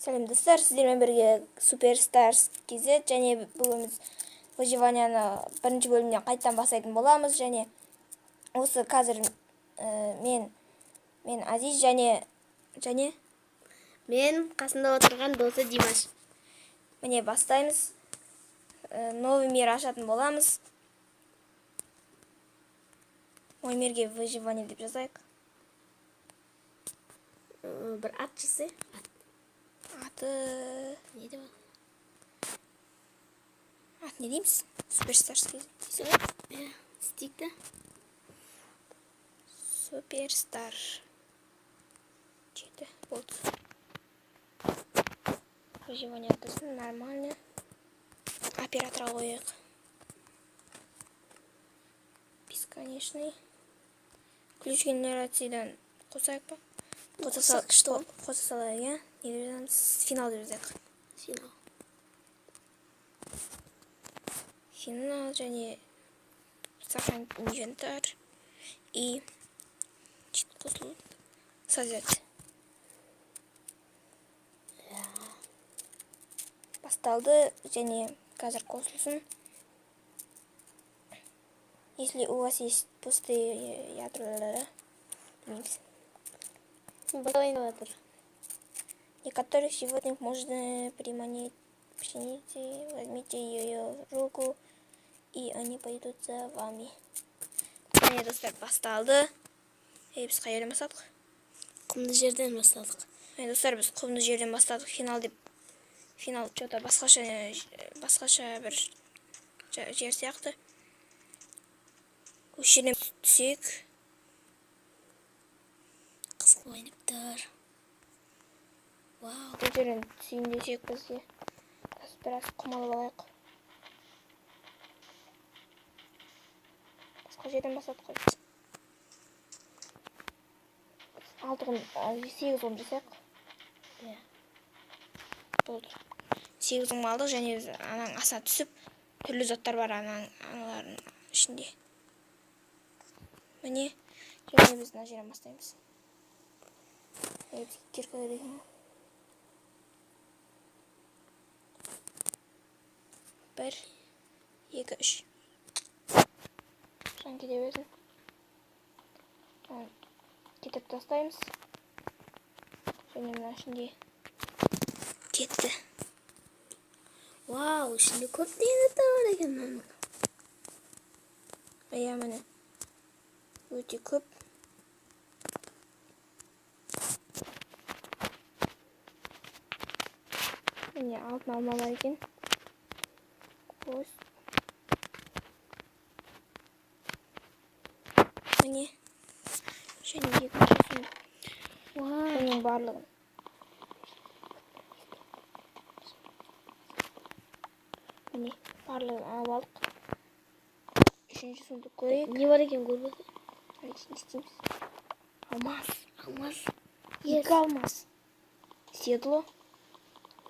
Сәлем достар, сіздермен бірге Суперстарс KZ және бүгін выживанияны бірінші бөлімнен қайттан бастайтын боламыз. Және осы қазір мен Азиз және мен қасында отырған досы Димаш. Міне бастаймыз. Новый мир ашатын боламыз. Ой мирге выживание деп жазайық. Бір ат жасай. Аты Не деп? Ат не дейміз? Суперстарс KZ. Стикті. Суперстар. Жеті болды. Выживание атасын нормально. Оператора қояйық. Бесконечный. Ключ генерациядан қосайық па? Қоса салайық, иә? Не деп жазамыз? Финал деп жазайық. Финал және сохранить инвентарь и чит қосылды. Создать. Басталды және қазір қосылсын. Если у вас есть пустые ядра, bilmiyorum. Некоторых животных можно приманить пшеницей. Возьмите ее в руку, и они пойдут за вами. Міне достар, басталды. Біз қай жерден бастадық? Құмды жерден бастадық. Міне достар, біз құмды жерден бастадық. Финал что-то басқаша бір жер сияқты. Осы жерден түсек. Қызық ойнап тұр. Вау. Бұл жерден түсейін десек бізде. Біраз құм алып алайық. Басқа жерден бастадық қой. 8 ғым жасайық. Болды. 8 ғым алдық және анаң аса түсіп, түрлі заттар бар аналардың ішінде. Міне, және біз мына жерден бастаймыз. Біз кирка керекін. 1, 2, 3. Шан кете берсін. Кетіп тастаймыз. Және мына ішінде кетті. Вау, ішінде көп дейін бар екен. Иә, міне. Өте көп. Міне алтын алма бар екен. Қос. Міне. Және екінші сундық. Оның барлығын. Міне, барлығын алып алдық. Үшінші сундық көрейік. Не бар екен көрбеді? Істейміз. Алмаз. Екі алмаз. Седло.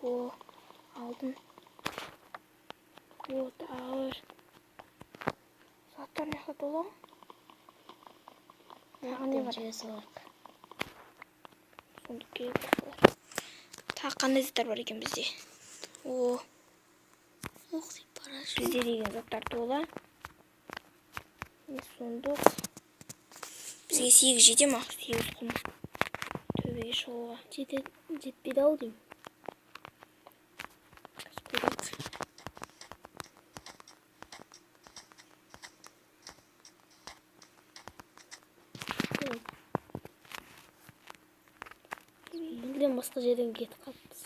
О, алтын. О, тағыр. Заттар жақта толы. Тағы не бар? Сундық керек басталар. Тағы қандай заттар бар екен бізде? О, бізде деген заттар толы. Сундық. Бізге 8 жете ма? 8 құм. Төбеге шығуға. Жетпейді ау деймін. Мүлдем басқа жерден кетіп қалыппыз.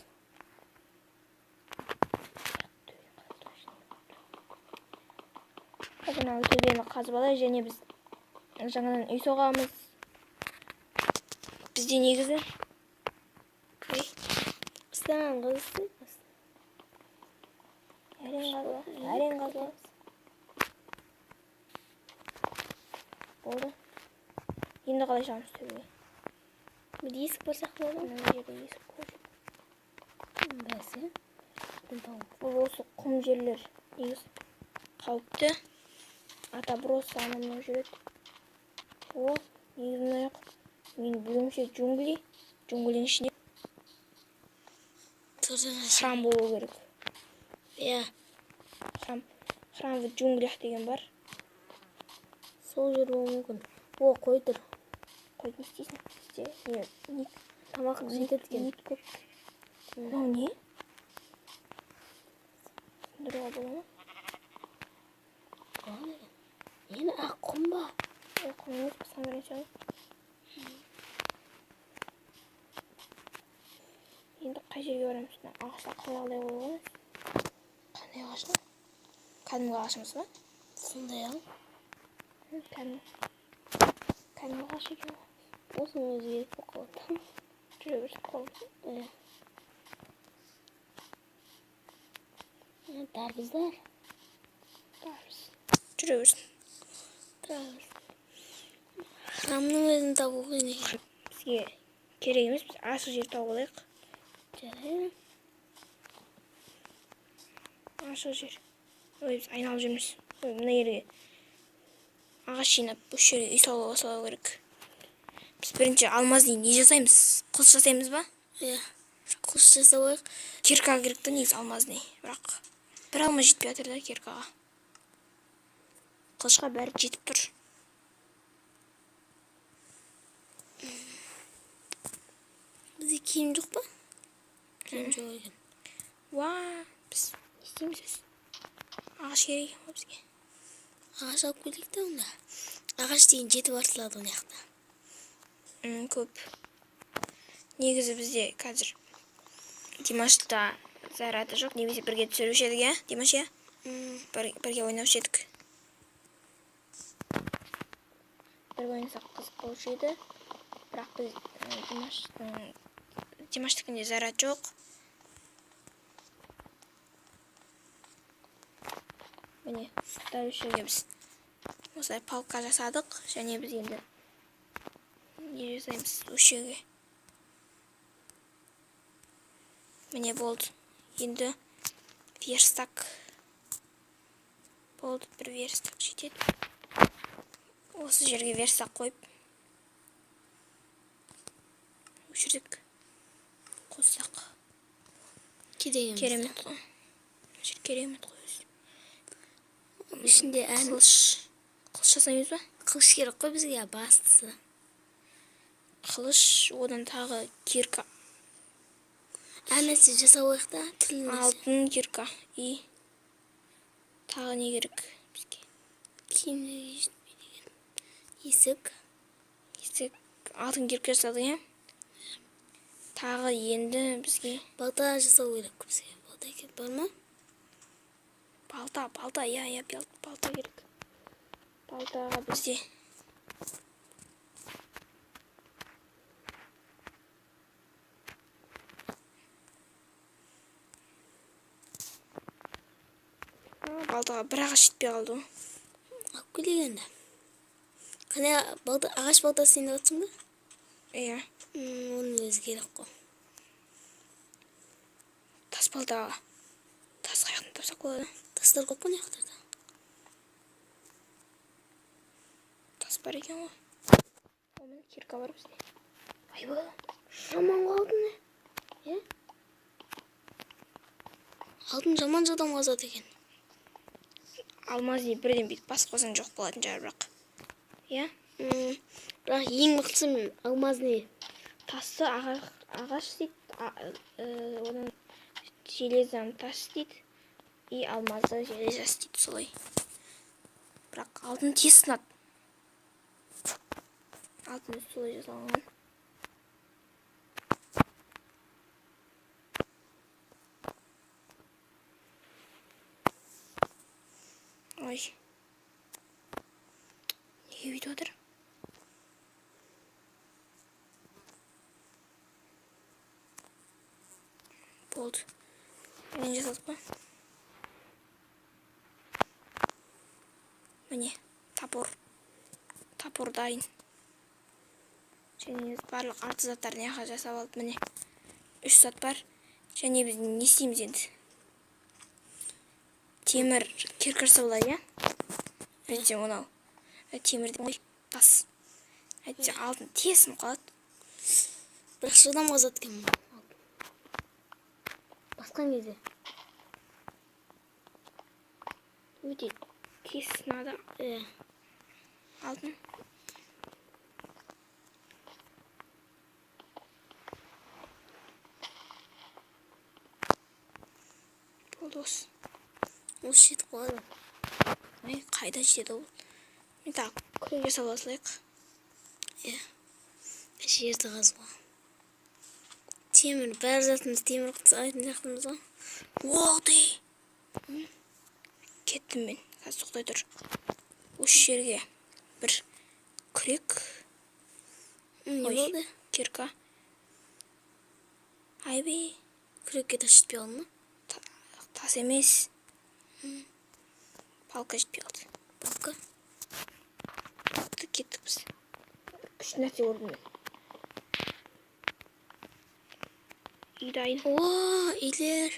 Қазір төбені қазып алайық және біз жаңадан үй соғамыз. Бізде негізі Қыстан қазысы. әрең қазып. Болды. Енді қалай шығамыз төбеге? Бір есік барсақ болады ма? Мына жерде есік қойып. Бәсе. Бұл осы құм жерлер негіз қауіпті. Ата бұрыс анамнан жүреді. О, негізін аяқ. Мен бөлімше джунглин ішінде. Храм болу керек. Иә. Храм в джунглях деген бар. Сол жер болуы мүмкін. О, қой тұр. Қой не істейсің? Не? Тамақ жетеді екен. Ет көп. Мынау не? Сындыруға бола ма? Енді ақ құм ба? Құм емес, басқан бірінші ай. Енді қай жерге барамыз? Ағашта қалағылай қойған емес. Қандай ағашта? Кәдімгі ағашымыз ба? Сондай ау. Кәдімгі ағаш екен. Осының өзі керек болып қалады. Жүре берсек қаламыз. Иә. Дарбыздар. Жүре берсін. Храмның өзін табу қиын. Бізге керек емес, біз ашық жер тауып алайық. Жарайды. Ашық жер. Ой, біз айналып жүрміз. Ой, мына жерге ағаш жинап, бұл жерге үй салу керек. Біз бірінші алмазды не жасаймыз? Қылыш жасаймыз ба? Иә. Қылыш жасау керек. Кирка керек та негізі алмазды. Бірақ бір алма жетпей жатыр да киркаға. Қылышқа бәрі жетіп тұр. Бізде киім жоқ па? Киім жоқ екен. Біз не істейміз өз? Ағаш керек ма бізге? Ағаш алып келдік та онда. Ағаш деген жетіп артылады оны яқта. Көп. Негізі бізде қазір Димашта заряды жоқ, немесе бірге түсіруші едік, иә? Димаш, иә? Бірге ойнаушы едік. Бір ойнасақ қызық болушы еді. Бірақ біз Димаштікінде заряд жоқ. Міне, дәл осы жерге біз осылай палка жасадық, және біз енді не жасаймыз осы жерге. Міне болды. Енді верстак болды, бір верстак жетеді. Осы жерге верстак қойып өшірдік, қоссақ. Керемет қой. Керемет қой. Ішінде қылыш жасаймыз ба? Қылыш керек қой бізге, бастысы. Қылыш, одан тағы кирка. Нәрсе жасау керек та, алтын кирка. И тағы не керек бізге? Киімге жетпейді. Есік. Алтын кирка жасадық, иә? Тағы енді бізге балта жасау керек бізге. Балта керек бар ма? Балта, иә, балта керек. Балтаға бізде балтаға бір ағаш жетпей қалды ғой. Алып келейік енді. Қане ағаш балтасы сен жатсың ба? Иә. Оның өзі керек қой. Тас балтаға. Тас қаяқтан тапсақ болады? Тастар көп қой яқтарда. Тас бар екен ғой. Онымен кирка бар бізде. Айбы, Жаман қалдың не? Е? Алтын жаман жадам қазады екен. Алмаз не бірден бейт басып қойсаң жоқ болатын жар бірақ. Иә? Бірақ ең мықтысы мен алмаз не? Тасты ағаш дейді, одан железаны тас дейді, и алмазды железас дейді, солай. Бірақ алтын тез сынады. Алтын солай жасалған. Ой. Неге бүйтіп отыр? Болды. Мен жасадық па? Міне, тапор дайын. Және барлық арты заттарын яқа жасап алып, міне 3 зат бар. Және біз не істейміз енді? Темір киркасы болады, иә? Әйтсе онау. Темірден ғой, тас. Әйтсе алтын тесін қалады. Бірақ жылдам қазады екен. жатқан кезде. Өте тез сынады. Алдым. Болды осы. Осы жетіп қалады. Ай, қайда жетеді ол? Мен тағы күрек жасап алайық. Жерді қазуға. Темір, бәрі затымыз темір айтын жақтымыз ғой. Оғды! Кеттім мен. Қазір тоқтай тұр. Осы жерге бір күрек. Не болды? Кирка. Айбе. Күрекке тас жетпей қалды ма? Тас емес. Палка жетпей қалды. Палка? Кеттік біз. Күшті нәрсе көрдім мен. Үй дайын. О, үйлер.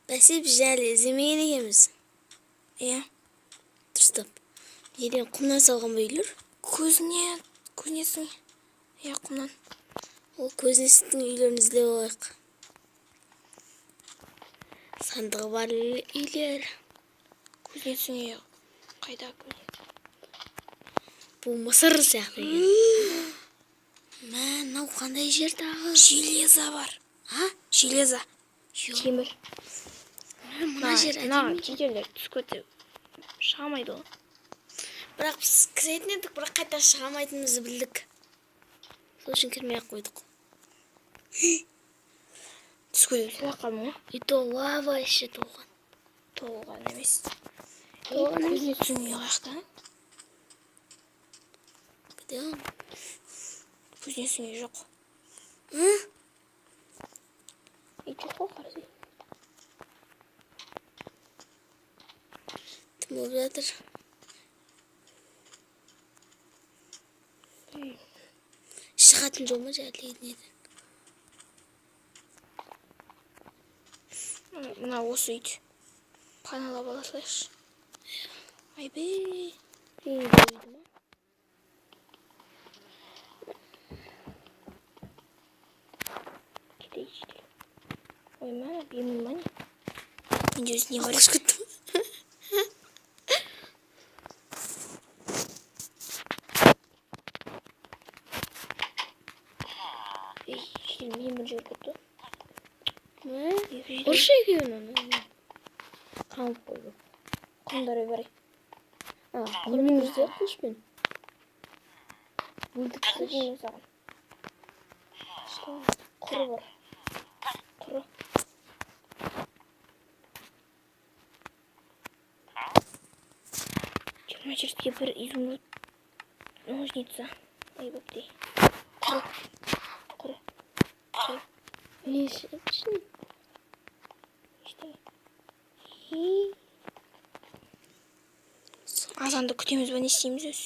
Бәсе біз әлі іздемеген екенбіз. Иә. Дұрыстап. Жерден құмнан салған ба үйлер? Көзінесің. Иә, құмнан. Ол көзнестің үйлерін іздеп алайық. Сандығы бар үйлер. Көзінесің, иә. Қайда көз? Бұл Мысыр сияқты екен. Мынау қандай жер тағы? Железа бар. Железа. Темір. Мына жер әдемі. Жерлер түскөте шығамайды ол. Бірақ біз кіретін едік, бірақ қайта шығамайтынымызды білдік. Сол үшін кірмей-ақ қойдық. Түскөте сұлақ қалмың ғой. И то лава іші толған. Толған емес. Толған емес. Көзінесің үй қаяқта? Білем. Көзінесің үй жоқ. Жоқ қой қарсы. Тым болып жатыр. Шығатын жол ма жәлейді еді? Мына осы үйді паналап ала салайықшы. Айбе. Үйді ма? Кетейші. Ой, мә, бемін ма не? Менде өзіне бар. Қош күттім. Мен бір жер көтті. Ұршы екеуін оны. Қамып қойды. Құмдары бар. Немен жүрсе қылышпен? Өлдік сізген саған. Құры бар. Құры. Жиырма жерге бір изумруд ножница. Ай, бөптей. Құры. Құры. Құры. Не үшін? Азанды күтеміз ба, не істейміз өз?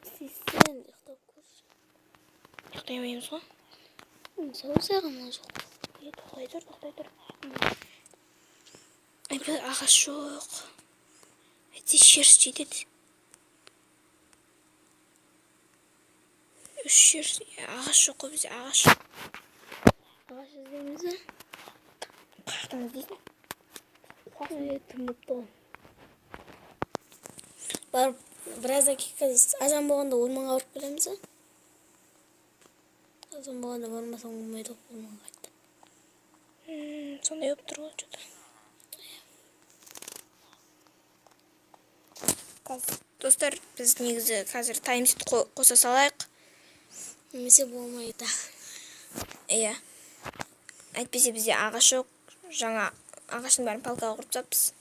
Сен ұйықтап көрші. Ұйықтаймаймыз ғой? Саусағым ол жоқ. Тоқтай тұр. Ай, бір ағаш жоқ. Әйтсе шеріс жетеді. Үш шеріс. Ағаш жоқ қой бізде, ағаш. Ағаш іздейміз бе? Қаяқтан іздейсің? Тымықты. Барып, біраздан азан болғанда орманға барып келеміз бе? Азан болғанда бармасаң болмайды орманға қайтты. Сондай өп тұр ғой, что-то. Достар, біз негізі қазір таймсет қоса салайық. Немесе болмайды. Иә. Әйтпесе бізде ағаш жоқ. Жаңа ағаштың бәрін палкаға құрып тастаппыз.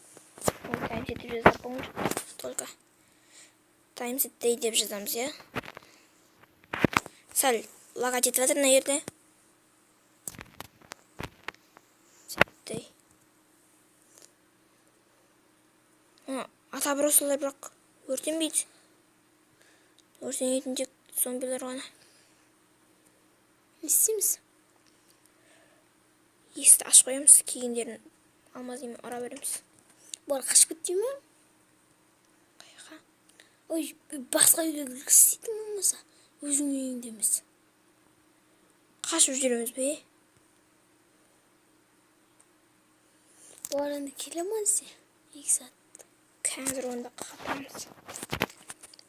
Ол таймсет деп жазып болмайды. Только таймсет дей деп жазамыз, иә. Сәл лага жетіп жатыр мына жерде. Сәттей. Ата бір осылар бірақ өртенбейді. Өртенетін тек зомбилар ғана. Не істейміз? Есікті ашып қоямыз, кигендерін алмаз демен ұра береміз. Бар қашып кетті ме? Қайға? Ой, басқа үйге кіргізсейді болмаса, өзің үйіңде емес. Қашып жүреміз бе? Олар енді келе ма десе? 2 сағат. Қазір онда қатамыз.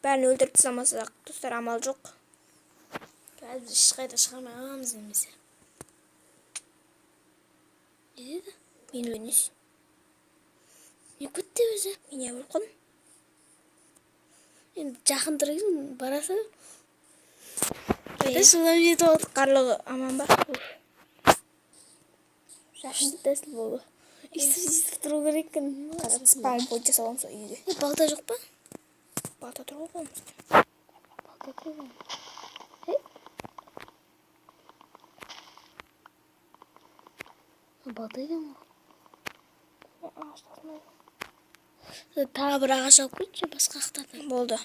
Бәрін өлтіріп тастамасақ, достар, амал жоқ. Қазір ешқайда шығармай аламыз немесе. Не деді? Мен өлінесің. Не күтті өзі? Мен не болқын? Енді жақын тұрайын, бараса. Қайда шылам жетіп алды. Қарлығы аман ба? Жақын тәсіл болды. Истіп тұру керек екен. Қазір спаун point жасалам сол үйде. Балта жоқ па? Балта тұр ғой қолымызда. Балта тұр ғой. Балта екен ғой. Ағаш тасымайды. Тағы бір ағаш алып кетші, басқа ақтардан. Болды.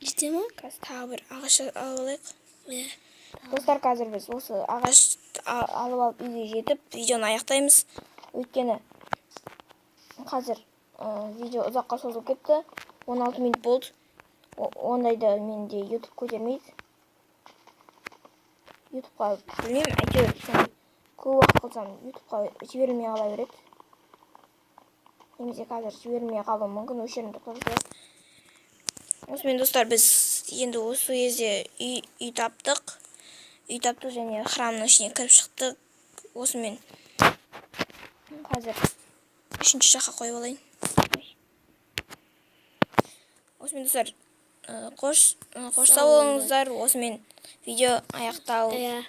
Жете ма? Қазір тағы бір ағаш алып алайық. Достар, қазір біз осы ағаш алып алып үйге жетіп, видеоны аяқтаймыз. Өйткені қазір видео ұзаққа созылып кетті. 16 минут болды. Ондайда менде YouTube көтермейді. YouTube'қа білмеймін, әйтеуір көп уақыт қылсам YouTube'қа жіберілмей қала береді. Немесе қазір жіберілмей қалуы мүмкін, өшірім тоқтатып. Осымен достар, біз енді осы кезде үй таптық. Үй таптық және храмның ішіне кіріп шықтық. Осымен қазір үшінші жаққа қойып алайын. Осымен достар, қош сау болыңыздар. Осымен видео аяқталды.